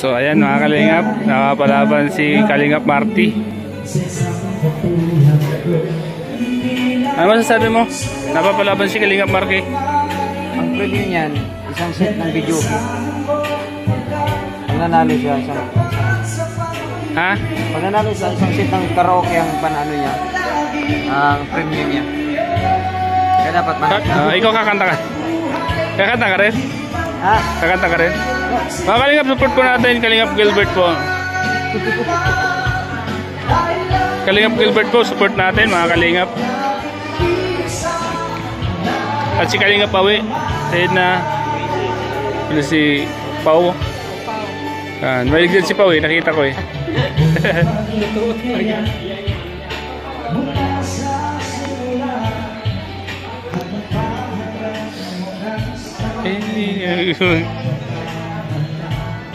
So ayan mga kalingap, nakapalaban si Kalingap Marty. Ano masasabi mo? Napapalaban si Kalingap Marty. Ang preview niyan, isang set ng video. Pag nanalo siya, Ha? pag nanalo siya, isang set ng karaoke ang panalo niya. Ang preview niya. Kaya dapat Ikaw kakanta ka? Kakanta ka rin? Ha? Kakanta ka rin? Mga kalingap, support po natin Kalingap Gilbert po. Kalingap Gilbert po, support natin mga kalingap. At si Kalingap Pawi, sayad na. Ano si Pau? Malig din si Pau eh, nakita ko eh.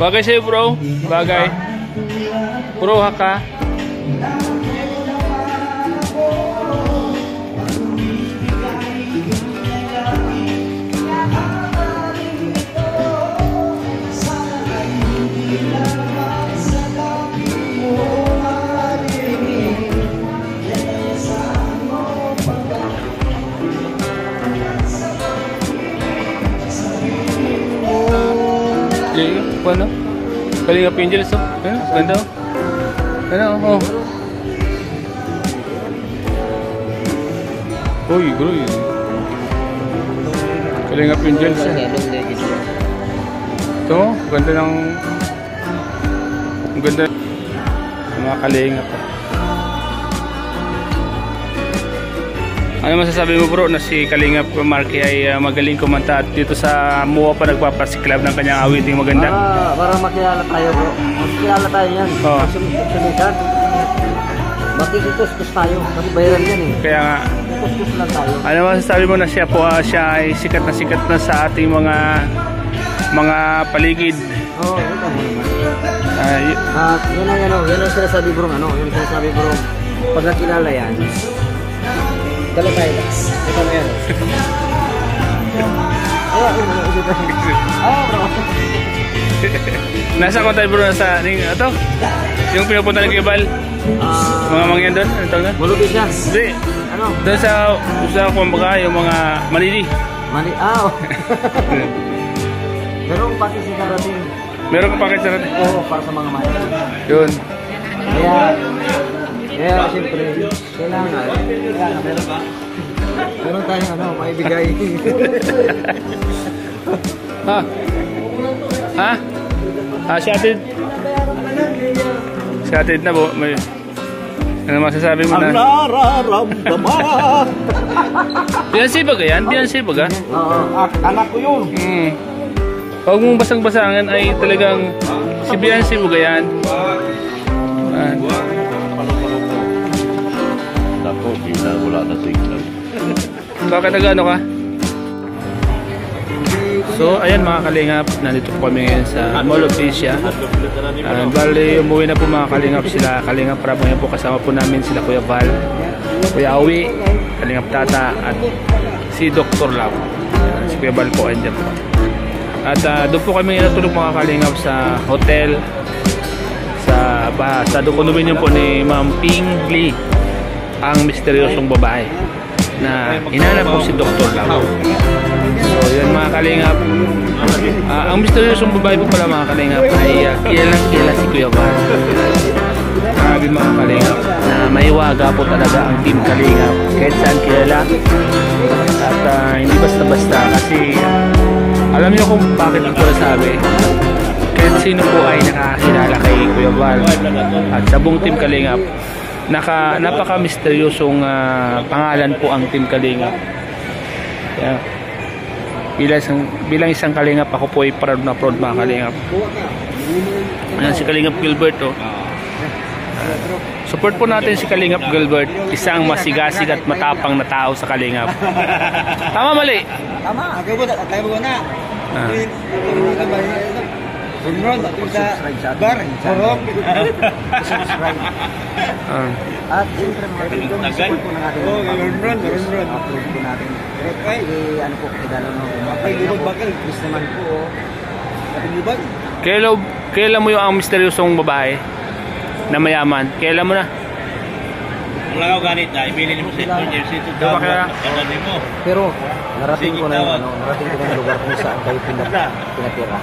Bagay sa'yo bro, bagay. Bro haka. Ano? Kalingap Angels oh. Ganda oh. Ano oh. Uy, bro. Kalingap Angels. Ito, ganda ng ganda ng mga kalingap. Ano masasabi mo bro na si Kalingap Marky ay magaling kumanta at dito sa MUA pa nagpapasiklab ng kanyang awiting maganda? Para makilala tayo bro. Makilala tayo yan. Sumikat. Makikikuskus tayo. Kasi bayaran yan eh. Kaya nga. Kuskus lang tayo. Ano masasabi mo na siya po siya ay sikat na sa ating mga paligid? Oo, ito mo naman. Yan ang sinasabi bro. Yan ang sinasabi bro. Pag nakilala yan, dala tayo. Ito na yan. Bro. Nasa ko tayo bro, nasa ito? Yung pinupunta ng Kibal? Mga mangyan doon? Ano tawag na? Mulubi siya. Hindi. Ano? Doon sa kumbaga yung mga manili. Merong package sa darating. Meron kang package sa darating? Oo, para sa mga manili. Yun. Kaya siyempre, kailangan meron ba? Meron tayong maibigay. Si Atid na po. May, ano masasabi mo na? Ang nararamdaman. Beyonce ba yan? Beyonce ba? Oo, anak ko yun. Huwag mong basang-basangan ay talagang si Beyonce ba yan? Ako, wala na signal. Bakit nag-ano ka? So, ayan mga kalingap, nandito po kami ngayon sa Mall of Asia. Bali, umuwi na po mga kalingap sila. Kalingap Prab, ngayon po kasama po namin sila Kuya Val, Kuya Awi, Kalingap Tata, at si Dr. Lau. Si Kuya Val po, andyan po. At doon po kami natulog mga kalingap sa hotel, sa condominium po ni Ma'am Ping Lee, ang misteryosong babae na hinanap po si Dr. Lau. So yan mga kalingap, ang misteryosong babae po pala mga kalingap ay kilalang-kilala si Kuya Val. Grabe mga kalingap na maiwaga po talaga ang team Kalingap kahit saan kilala. At hindi basta-basta kasi alam niyo kung bakit ang sabi. Kahit sino po ay nakakilala kay Kuya Val at sa buong team Kalingap, napaka-misteryosong pangalan po ang team Kalingap. Kaya, bilang isang Kalingap, ako po ay proud na proud mga Kalingap. Ayan si Kalingap Gilbert oh. Support po natin si Kalingap Gilbert, isang masigasig at matapang na tao sa Kalingap. Tama mali? Tama, kayo mo na. Sunron, subscribe sa bar, sorok. Subscribe. At siyempre mga video, support po ng ating upload po natin. Ano po, kidalo no. Bakal, Chris naman po. Kelog Kailan mo yung ang misteryosong babae na mayaman? Kailan mo na? Wala ka ganit na, ibili mo sa ito, jersey ito daw, kadanin mo. Pero narating ko na yung narating ko na yung lugar kung saan kayo pinatira.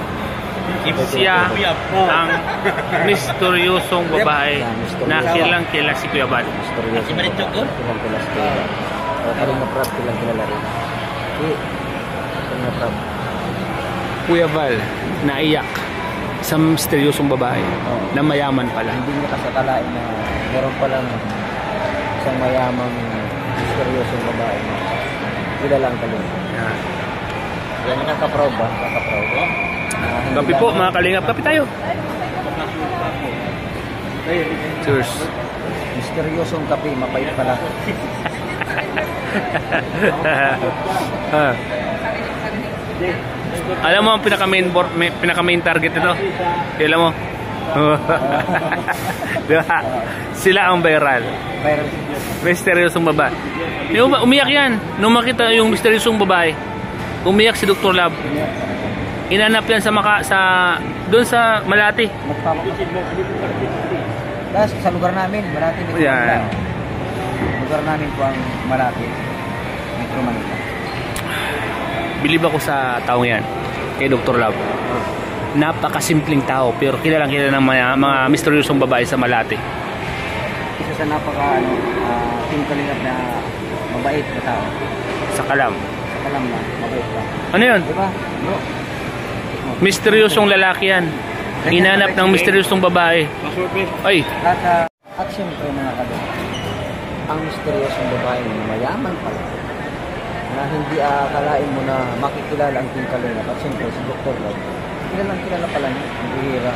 Siya ang misteryosong babae na kilang kila si Kuya Bal. Misteryosong babae. Kilang kila si Kuya Bal. Kaling na prab, kilang kilala rin. Kaling na prab. Kuya Bal, naiyak sa misteryosong babae na mayaman pala. Hindi niya kasakalain na meron palang isang mayamang misteryosong babae na kilalang kaling. Yan, nakaka-proud ba? Nakaka-proud ba? Kapi po mga kalingap, kapi tayo. Cheers. Misteryosong kape, mapait pala. Alam mo ang pinaka-main target ito? Alam mo? Diba? Sila ang viral. Misteryosong babae. Umiyak yan. Nung makita yung misteryosong babae, umiyak si Dr. Love. Inanap yan doon sa Malati. Tapos sa lugar namin, Malati. Yan. Lugar namin po ang Malati. Metro Manila. Bilib ako sa taong yan, kay Dr. Love. Napakasimpleng tao, pero kilalang kilala ng mga misteryosong babae sa Malati. Isa sa tingkalingap na mabait na tao. Sa Kalam. Sa Kalam na, mabait ka. Ano yun? Diba? Bro. Misteryosong lalaki yan. Hinanap ng misteryosong babae. Ay, At siyempre mga kadol, ang misteryosong babae na mayaman pala, na hindi akalain mo na makikilala ang tingkalingap. At siyempre si Dr. Love, kilala pala niya, ang bihira.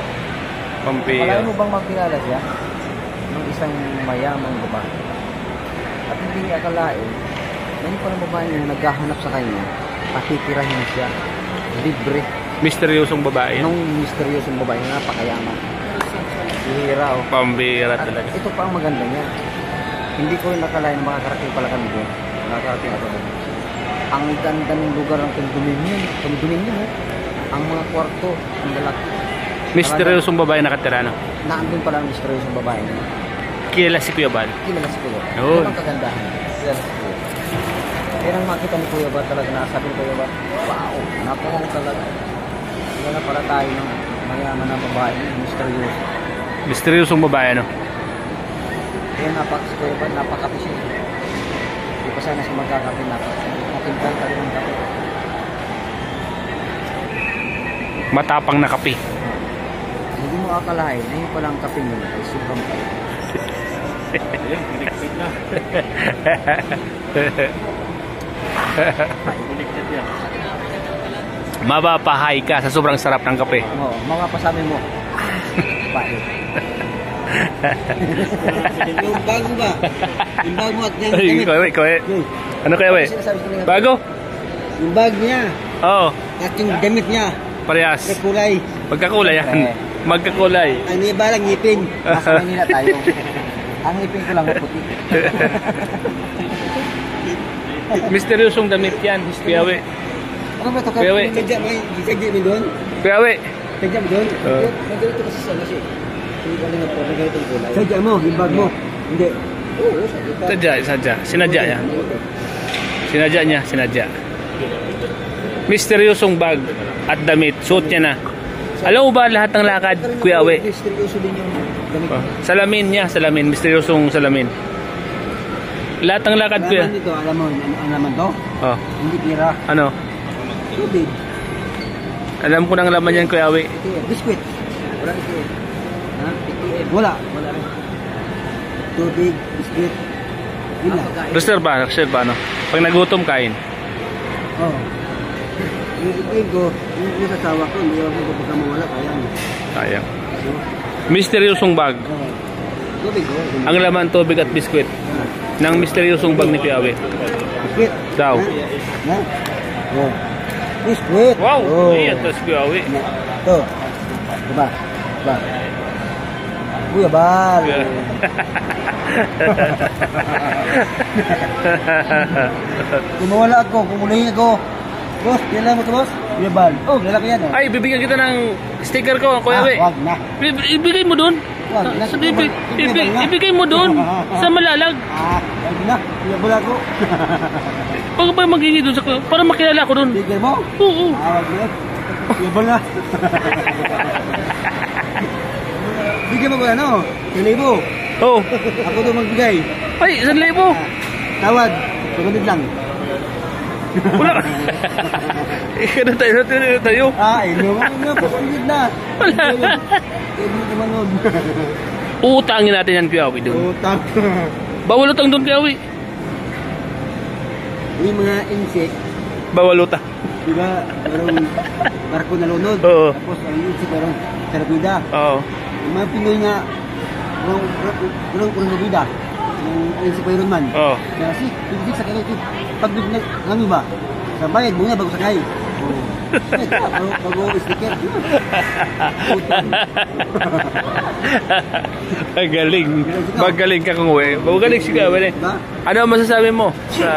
Akalain mo bang makilala siya ng isang mayamang babae? At hindi niya akalain, yan pala babae niya naghahanap sa kanya, patitirahin siya, libre. misteryosong babae. Nung misteryosong babae na napakayaman. Bihira oh. Pambihira At talaga. ito pa ang maganda niya. Hindi ko nakalain na makakarating pala kami doon. Nakakarating ako doon. Ang ganda ng lugar ng condominium. Condominium. Ang mga kwarto, ang lalaki. Misteryosong babae nakatira, no? Naandun pala ang misteryosong babae niya. Kilala si Kuya Bal. Kilala si Kuya. Yun. Ito ang kagandahan. Kilala si Kuya. Pero ang makita ni Kuya Ba talaga, nasabi ni Kuya Ba, wow, napakang talaga. Kilala pala tayo ng mayaman na babae, misteryoso. Misteryosong babae, no? Kaya si Kuya Ba, napakapi siya. Hindi pa sana siya magkakapi, napakintay ka rin ng kape. Matapang na kape. Hindi mo akalain na yung palang kape nila ay sobrang kape. Mapapahay ka sa sobrang sarap ng kape. Oo, mga pasabi mo. Pahit. Yung bago ba? Yung bago at yung Ay, kawe. Ano kaya, we? Bago? Yung bag niya. Oo. At yung damit niya. Parehas. Kulay. Magkakulay yan. Magkakulay. Ang iba lang ngipin. Nasa Manila tayo. Ang ngipin ko lang puti. Misteryosong damit yan. Kuyawe. Ano ba ito? Kuyawe. Sadya mo doon? Kuyawe. Sadya mo doon? Nagalito kasi sa nasi. Nagalito kulay. Sadya mo, yung bag mo. Hindi. Oo, Sadya. Sinadya niya. Sinadya. Misteryosong bag at damit. Suot niya na. Alam mo ba lahat ng lakad, Kuya Awe? Misteryoso din yung damit. Salamin niya, misteryosong salamin. Lahat ng lakad, Kuya. Alaman nito, alam mo, ang laman to? Oh. Hindi pira. Ano? Tubig. Alam ko ng laman yan, Kuya Awe. Biskuit. Wala biskuit. Ha? Wala. Wala rin. Tubig, biskuit. Yun lang. Reserva, no? Pag nagutom, kain. Oo. Yung ipin ko, yung kasawa ko, hindi ako kapag mawala, kaya. Sayang. Misteryosong bag. Tubig ko. Ang laman, tubig at biskwit. Ng misteryosong bag ni Kuya Awe. Biskuit. Daw. Ha? Oo. Biskuit. Wow! Oh. Ayan, tas Kuya Awe. Ito. Diba? Diba? Kuya Bal. Kung mawala ako, kung mulahin ako. Boss, yan lang mo ito, boss. Yabal. Oh, lalaki yan. Oh. Ay, bibigyan kita ng sticker ko, Kuya Awi. Wag na. Ibigay mo doon. Wag na. Ibigay mo doon sa malalag. Wag na. Yabal ako. Huwag ka pa maghingi doon sa para makilala ko doon. Bigay mo? Oo. Wag na. Yabal na. Bigyan mo ba ano? 1,000. Oh. Ako doon magbigay. Ay, 1,000. Tawad. 200 lang. Wala. Ikano tayo. Inuman na. Pasigid na. Wala. Hindi naman nun. Uutangin natin yan, Kuya Awi, doon. Utang. Bawal utang doon, Kuya Awi. Yung mga insect, Bawal utang. di ba, merong barko na lunod. Oo. Tapos ang insect merong sarapida. Oo. Yung mga Pinoy nga, merong kurunabida. Yung insect pa yun man. Oo. Kaya kasi, insect sa kayo, pag nami ba, sa bayad muna bago sakay. Bago sticker. Magaling. Magaling ka kung uwi. Magaling si Kuya Awi. Ano ang masasabi mo sa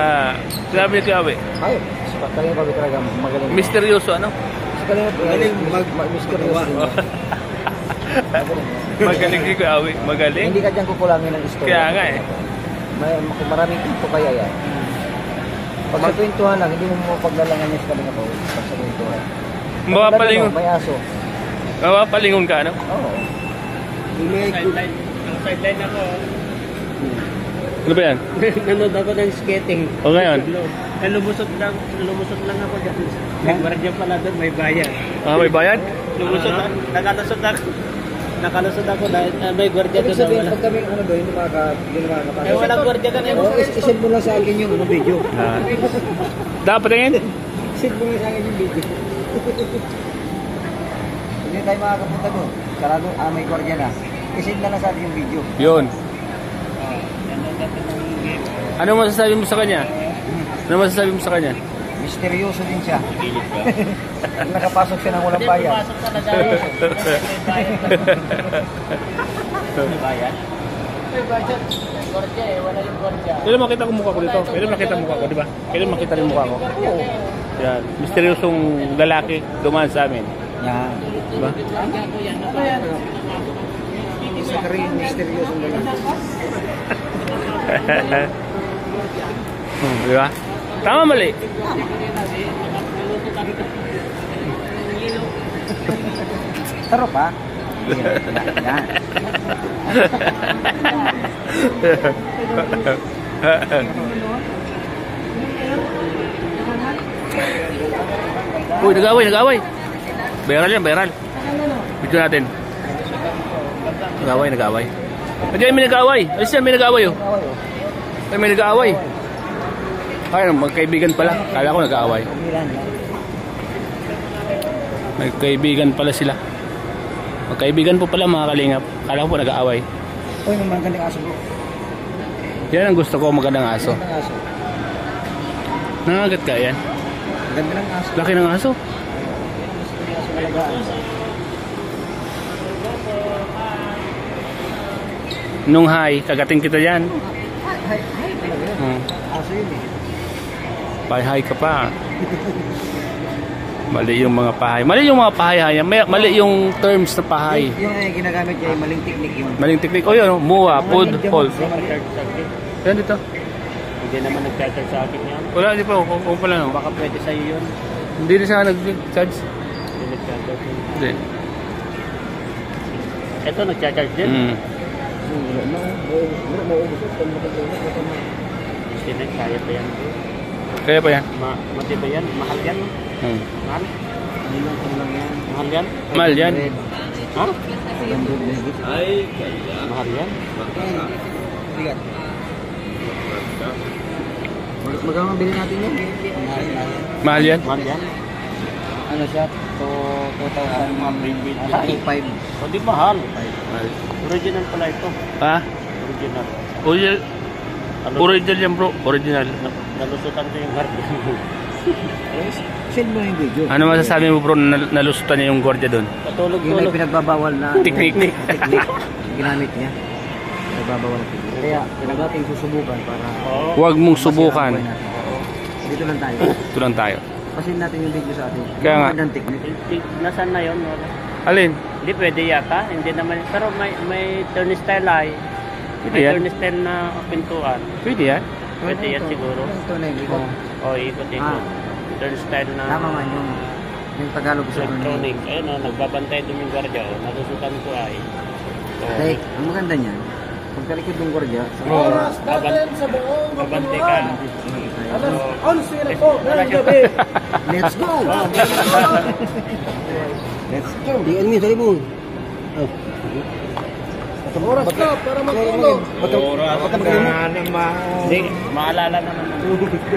sinabi ni Kuya Awi? Ay, kaya pa talaga magaling. Misteryoso ano? Magaling misteryoso. Magaling si Kuya Awi. Magaling. Hindi ka dyan kukulangin ng istorya. Kaya nga eh. Maraming pinto kaya yan. Pag sa kwentuhan lang, hindi mo paglalangan yung kalinga ko. Pag sa kwentuhan. Mapapalingon. May aso. Mapapalingon ka ano? Oo. Sideline ako. Ano ba yan? Nanood ako ng skating. O ngayon? Lumusot lang ako dyan. May gwardiya pala doon, may bayan. Ah, may bayad? Nakalusot ako dahil may gwardiya Ibig doon. sabihin, pag kami doon, hindi makakapasok. Eh, walang gwardiya ka na Oo, isend mo lang sa akin yung video. Ah. Dapat yan? Isend mo lang sa akin yung video. Hindi tayo makakapunta doon. Sarado, may gwardiya na. Isend na lang sa akin yung video. Yun. Ano masasabi mo sa kanya? Ano masasabi mo sa kanya? Misteryoso din siya. Nakapasok siya ng walang bayan. Pasok talaga. May bayan? May bayan. Gwardiya eh, wala yung gwardiya. Kailan makita ko mukha ko dito? Kailan makita mukha ko, di ba? Kailan makita rin mukha ko? Oo. Yan. Misteryosong lalaki dumaan sa amin. Yan. Diba? Isa ka rin misteryosong lalaki. Di ba? Tama mali. Taro pa. Yan. Uy, nag-away. Viral yan, viral. Video natin. Nag-away. Nandiyan may nag-away. Alis yan, may nag-away oh. Ay, may nag-away. Ay, magkaibigan pala. Kala ko nag-away. Magkaibigan pala sila. Magkaibigan po pala mga kalingap. Kala ko po nag-aaway. Uy, may magandang aso bro. Yan ang gusto ko, magandang aso. Magandang aso. Nangagat ka yan? Ganda ng aso. Laki ng aso. Aso alagaan. Nung hi, kagating kita yan. Hi talaga yun. Aso yun eh. Pahay ka pa. Mali yung mga pahay. Mali yung mga pahay. Mali yung terms na pahay. Yung ginagamit niya ay maling technique yun. Maling teknik. O yun, muwa, food, hall. Yan dito. Hindi naman nag-charge sa akin yan. Wala, hindi pa. Kung pala no. Baka pwede sa'yo yun. Hindi rin siya nag-charge. Hindi nag-charge. Hindi. Ito, nag-charge din. Hindi na, kaya pa yan. Kaya pa yan. Matibay yan, mahal yan. Mahal? Mahal yan? Mahal yan. Ha? Ay, mahal yan. Magkano ang bilhin natin yun? Mahal yan. Mahal yan? Ano siya? 2,500. O di mahal. Mahal. Original pala ito. Ha? Original. Original yan bro. Original. Nalusutan ko yung guardian. Send mo yung video. Ano masasabi mo bro na nalusutan niya yung gwardiya doon? Yung Patulog-tulog. pinagbabawal na Technique. technique ginamit niya. Nagbabawal na technique. Kaya natin susubukan para Huwag mong subukan. masira ang buhay natin. Dito lang tayo. Ito lang tayo. pasin natin yung video sa atin. Kaya nga. Magandang technique. Nasaan na yun? Wala. Alin? Hindi pwede yata. Hindi naman. Pero may turnstile ay. Pwede May yan? turnstile na pintuan. Pwede yan? Pwede yan siguro. Ito na yung ikot. Ikot-ikot. Turnstile na Tama man yung Tagalog sa electronic. Ayun o, nagbabantay doon yung gwardiya o. Nasusutan ko ay. Like, ang maganda niyan, pagkalikod ng gwardiya, Oras natin sa buong babantay ka. Alas 11 po ng gabi. Let's go! Let's go! Diyan mo, sabi mo. Oras ka para matulog. Oras ka naman. Hindi, maalala na naman.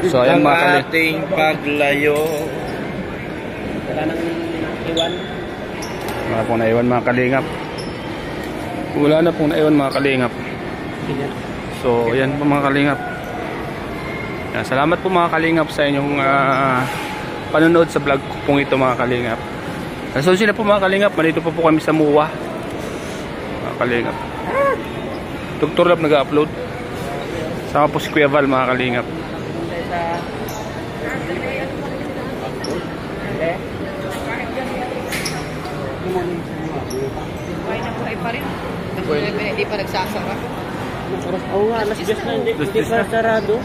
So ayan mga kalingap. ating paglayo. Wala nang iwan. Wala pong naiwan mga kalingap. Wala na pong naiwan mga kalingap. So ayan po mga kalingap. Yan, salamat po mga kalingap sa inyong panonood sa vlog ko pong ito mga kalingap. So sila po mga kalingap, malito po kami sa MUA mga kalingap. Dr. Lab nag-upload. Sama po si Kuya Val mga kalingap. Buhay na buhay pa rin. Hindi pa nagsasara. Oo nga, alas 10 na hindi pa sarado.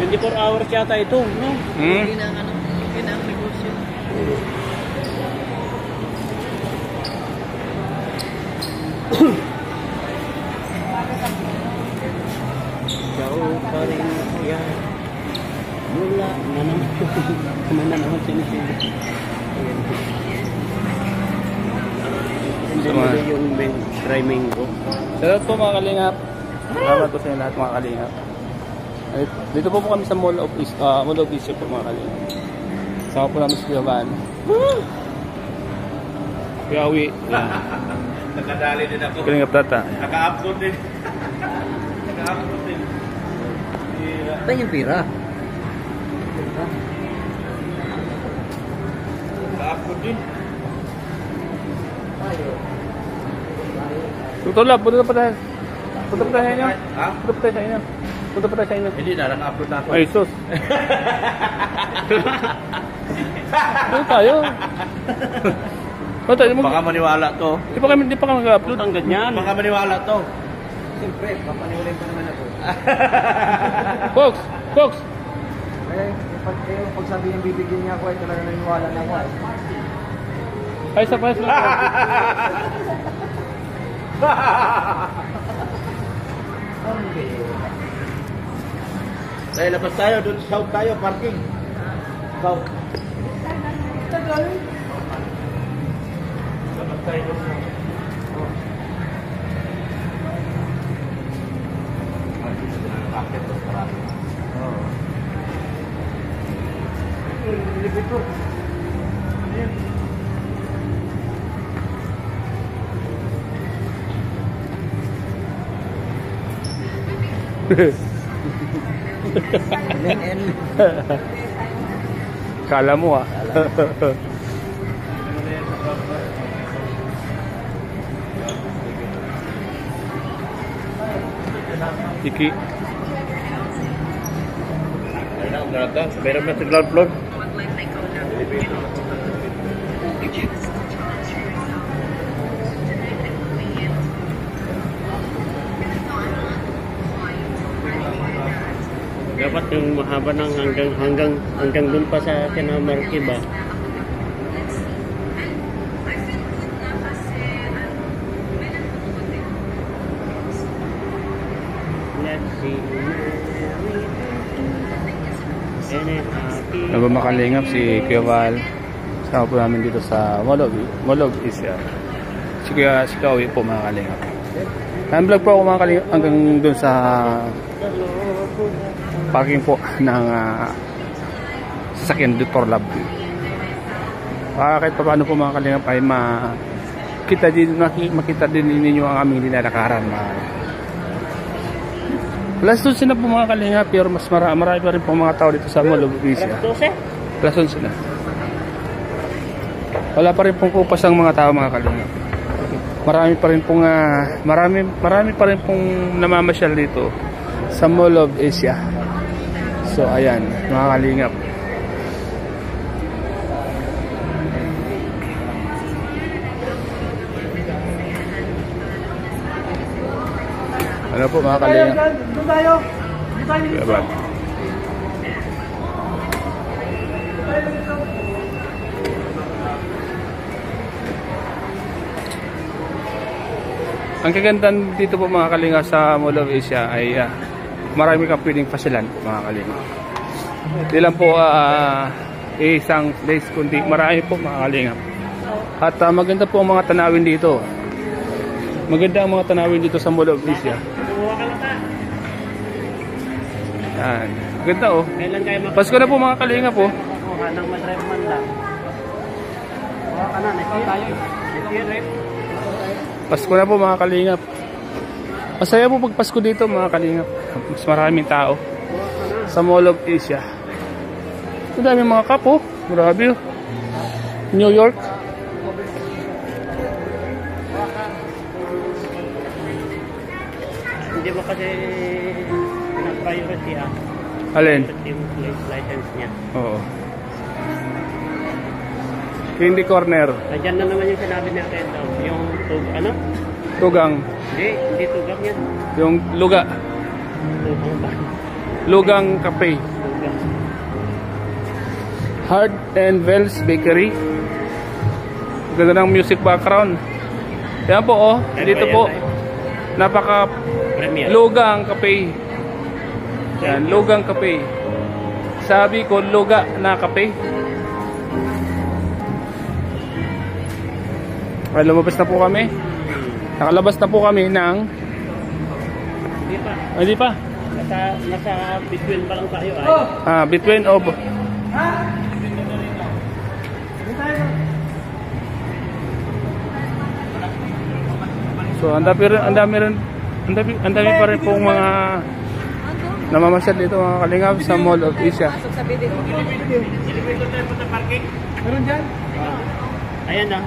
24 hours yata ito, no? Yun ang negosyo. Jauh pa rin yan. Mula na naman. Kumana naman sinisili. Hindi yung dry mango. Salamat po mga kalingap. Salamat po sa inyo lahat mga kalingap. Dito po kami sa Mall of Asia po mga kalingap. Sama po namin sa Kuya Van. Kuya Awi. Nakadali din ako. Kalingap Tata. Naka-upload din. Naka-upload din. Ito yung pira. Naka-upload din. Dr. Lab, punta pa tayo. Punta pa tayo sa inyo. Ha? Punta pa tayo sa inyo. Punta pa tayo sa inyo. Hindi na, naka-upload na ako. Ay, sus. Ano tayo? Ano tayo? Baka maniwala to. Di pa kami nag-upload. Ang ganyan. Baka maniwala to. Siyempre, papaniwalay pa naman ako. Fox! Pag sabi yung bibigyan niya ako, ay talaga naniwala na ako. Ay, isa pa. Dahil labas tayo, doon south tayo, parking. South. Labas tayo doon. Kala mo ah. Iki. Ayun na, umarap ka. Meron na sa ground floor. Dapat yung mahaba ng hanggang dun pa sa Kinamarki ba? Let's see. Nagmamalingap si Kuya Val. Sama po namin dito sa Mall of Asia. Si Kawi po mga kalingap. Nag-vlog po ako mga kalingap hanggang dun sa parking po ng sasakyan Dr. Lab. Kahit pa paano po mga kalingap ay makita din ninyo ang aming nilalakaran. Plus 11 na po mga kalingap, pero mas marami pa rin po mga tao dito sa Mall of Asia. Plus 11 na. Wala pa rin pong kupas ang mga tao mga kalingap. Marami pa rin pong marami pa rin pong namamasyal dito sa Mall of Asia. So ayan mga kalingap. Ayan po mga kalingap. Doon tayo. Kuya Brad. Ang kagandahan dito po mga kalingap sa Mall of Asia ay marami kang pwedeng pasyalan mga kalingap. Hindi lang po isang place kundi marami po mga kalingap. At maganda po ang mga tanawin dito. Maganda ang mga tanawin dito sa Mall of Asia. Yan. Maganda oh. Kailan kayo Pasko na po mga kalingap po. makakuha ng madrive man lang? Kuha ka na, next Pasko na po mga kalingap. Masaya po pag Pasko dito mga kalingap. Mas maraming tao sa Mall of Asia. Ang daming mga kapo. Grabe oh. New York. Hindi mo kasi pina-priority Alin? yung license niya. Oo. Candy Corner. Nandiyan na naman yung sinabi natin daw. Yung ano? Tugang. Hindi tugang yan. Yung luga. Tugang ba? Lugang Cafe. Tugang. Hard and Wells Bakery. Ganda ng music background. Yan po oh. Dito po. Napaka Premier. Lugang Cafe. Yan, Lugang Cafe. Sabi ko, luga na kape. Ay, lumabas na po kami. Nakalabas na po kami ng... Hindi pa. Hindi pa. Nasa between pa lang tayo Between of... So, ang dami pa rin pong mga namamasyal dito mga kalingap sa Mall of Asia. Meron dyan? Ayan na.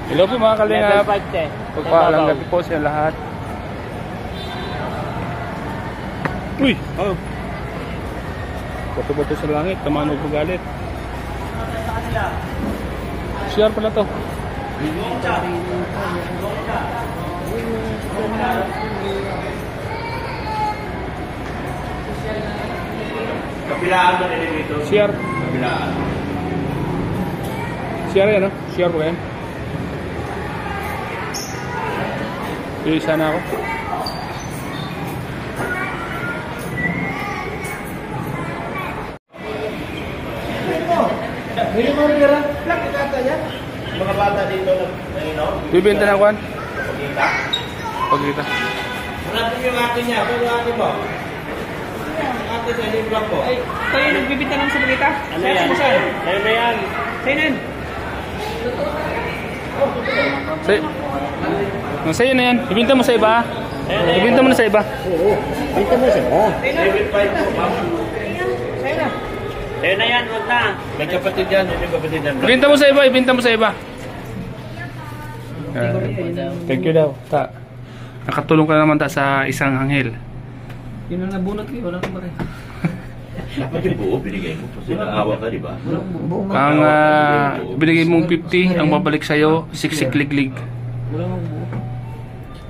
Hello po mga kalingap. Level 5 Pagpaalam gabi po sa lahat. Uy! Oh! Bato-bato sa langit, tamanog po galit. CR pala to. Kapilaan mo nila dito. CR. Kapilaan. CR yan, no? CR po yan. Iisa na ako. Mga bata dito na Bibenta ng kwan? pagkita. Pagkita. Hanapin yung akin niya. Pero yung akin mo. Ate sa yung vlog ko. Ay, kayo nagbibita ng sabagita? Ano yan? Sa'yo na yan. Sa'yo na yan. Sa'yo na yan. Ibinta mo sa iba. Ibinta mo na sa iba. Dito mo siya. David 5 po, ma'am. Sa'yo na. Sa'yo na yan, huwag na. May kapatid yan. May kapatid yan. Ibinta mo sa iba. Ibinta mo sa iba. Thank you daw. Ta. Nakatulong ka naman ta sa isang anghel. Yun ang nabunot ko, wala ko ba rin. Dapat yung buo, binigay mo. Kasi naawa ka, di ba? Ang binigay mong 50, ang babalik sa'yo, siksik-liglig. Wala mong buo.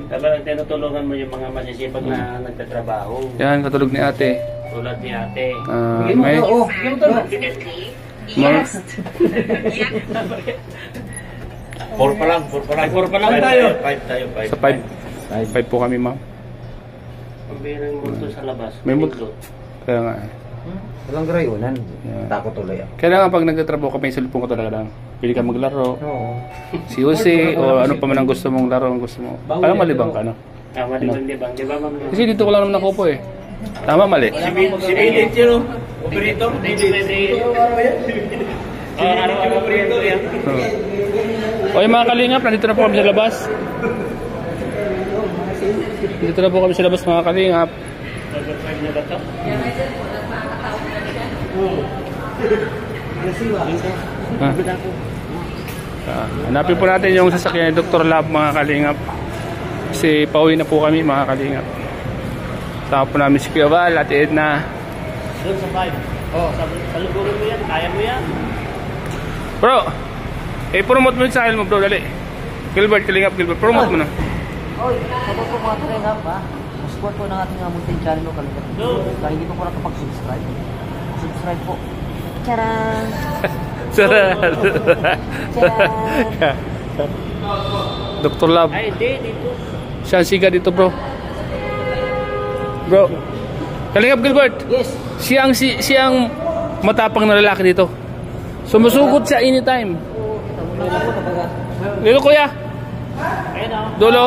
Dapat tinutulungan mo yung mga masisipag na nagtatrabaho. Yan, katulog ni ate. Tulad ni ate. May... Yes. 4 pa lang. 4 pa lang. 4 pa lang. 5 tayo. 5 tayo. 5. Sa 5. 5 po kami, ma'am. Pambirang multo sa labas. May multo. Kaya nga eh. Walang grayunan. Yeah. Takot tuloy ako. Kailangan pag nagtatrabaho ka, may cellphone ko talaga lang. Pili ka maglaro. Oo. Si Jose o ano pa man ang gusto mong laro ang gusto mo. Parang malibang ka, no? Malibang-libang. Di ba, ma'am? Kasi dito ko lang naman nakupo eh. Tama, mali. Si Bilit yun, operator. Araw-araw operator yan. Okay mga kalingap, nandito na po kami sa labas. Nandito na po kami sa labas mga kalingap. Level 5 na ba ito? Hanapin po natin yung sasakyan ni Dr. Love mga kalingap. Kasi pauwi na po kami mga kalingap. Sama po namin si Kuya Val at Edna. Doon sa 5. Oh, salubungin mo yan. Kaya mo yan. Bro, promote mo yung channel mo bro, dali. Gilbert, Kalingap Gilbert, promote mo na. Oy, sabot po mga Kalingap ha. Support po ng ating munting channel mo Kalingap. Kaya hindi po nakapag-subscribe. Subscribe po. Charan! Sarap. Charan! Dr. Love. Ay, hindi, dito. Siya ang siga dito bro. Bro. Kalingap Gilbert. Yes! Siya ang matapang na lalaki dito. Sumusugot siya anytime. Dito kuya. Ayun o. Dulo.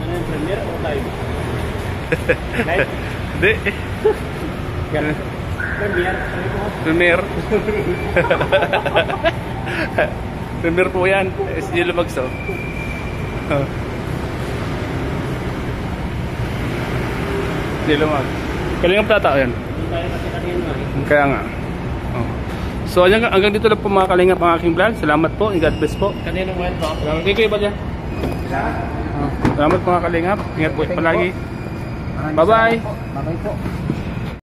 Ano yung premiere o live? Live? Hindi. Premiere? Sabi ko. Premier. Premier po yan. SG Lumagso. SG Lumag. Kalingap tatao yan. Hindi tayo kasi kanina eh. Kaya nga. Oh. So hanggang dito lang po mga kalingap ang aking vlog. Salamat po. God bless po. Kaninong kwento? Salamat kayo ba dyan? Salamat mga kalingap. Ingat po palagi. Bye-bye. Bye-bye po.